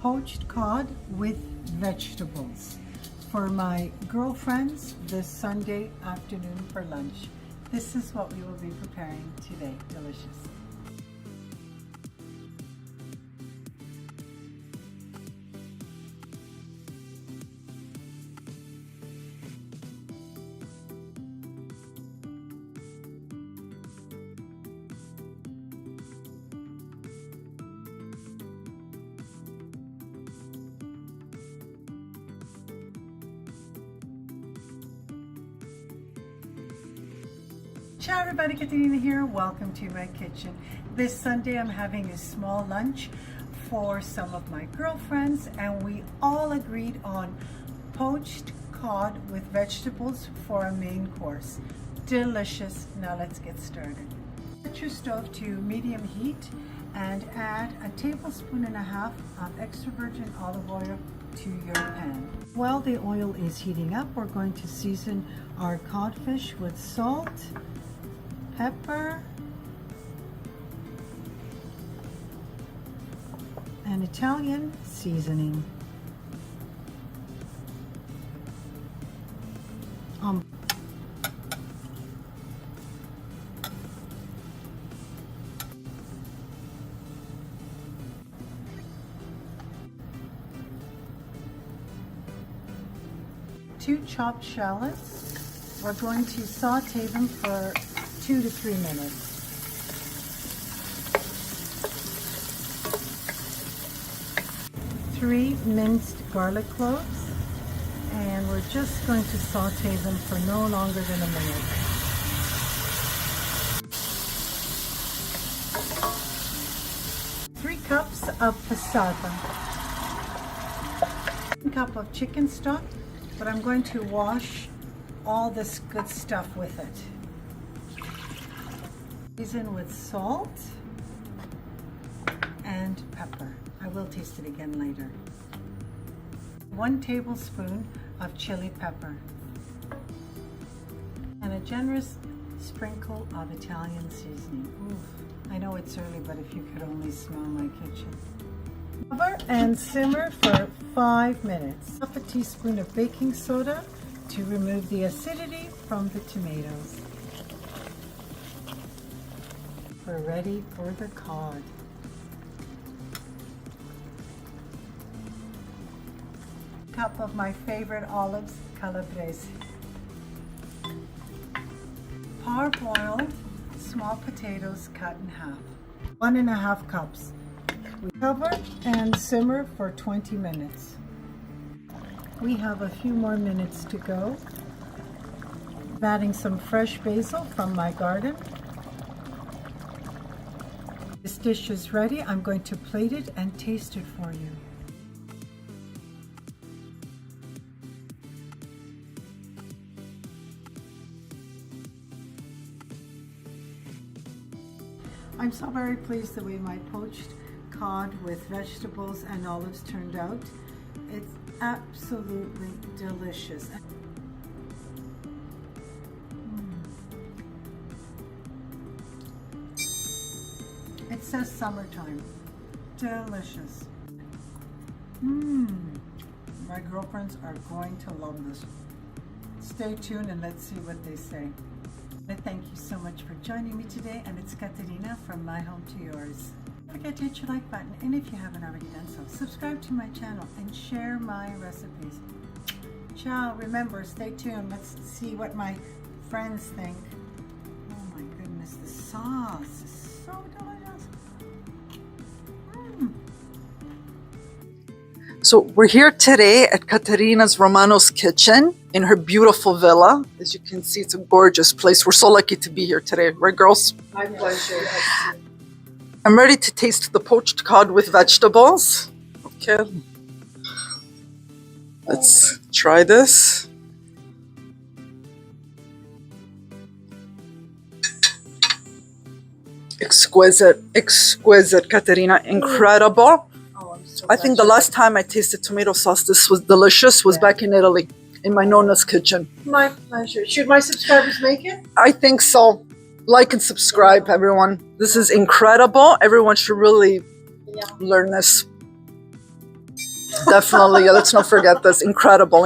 poached cod with vegetables for my girlfriends this Sunday afternoon for lunch. This is what we will be preparing today. Delicious. Ciao everybody, Katerina here. Welcome to my kitchen. This Sunday I'm having a small lunch for some of my girlfriends and we all agreed on poached cod with vegetables for a main course. Delicious. Now let's get started. Set your stove to medium heat and add 1.5 tablespoons of extra virgin olive oil to your pan. While the oil is heating up, we're going to season our codfish with salt, pepper, and Italian seasoning. Two chopped shallots. We're going to saute them for 2 to 3 minutes. Three minced garlic cloves, and we're just going to saute them for no longer than a minute. 3 cups of passata. 1 cup of chicken stock, but I'm going to wash all this good stuff with it. Season with salt and pepper. I will taste it again later. 1 tablespoon of chili pepper. And a generous sprinkle of Italian seasoning. Oof. I know it's early, but if you could only smell my kitchen. Cover and simmer for 5 minutes. 1/2 teaspoon of baking soda to remove the acidity from the tomatoes. We're ready for the cod. Cup of my favorite olives, calabrese. Parboiled small potatoes cut in half. 1.5 cups. We cover and simmer for 20 minutes. We have a few more minutes to go. I'm adding some fresh basil from my garden. This dish is ready. I'm going to plate it and taste it for you. I'm so very pleased the way my poached cod with vegetables and olives turned out. It's absolutely delicious. It says summertime. Delicious. My girlfriends are going to love this. Stay tuned and let's see what they say. I thank you so much for joining me today, and it's Katerina from my home to yours. Don't forget to hit your like button, and if you haven't already done so, subscribe to my channel and share my recipes. Ciao. Remember, stay tuned. Let's see what my friends think. Oh my goodness, the sauce is so delicious. So we're here today at Katerina's Romano's kitchen in her beautiful villa. As you can see, it's a gorgeous place. We're so lucky to be here today, right girls? My pleasure. I'm ready to taste the poached cod with vegetables. Okay. Let's try this. Exquisite, exquisite, Katerina. Incredible. I think the last time I tasted tomato sauce, this was delicious, was back in Italy, in my Nonna's kitchen. My pleasure. Should my subscribers make it? I think so. Like and subscribe, everyone. This is incredible. Everyone should really learn this. Definitely. Let's not forget this. Incredible.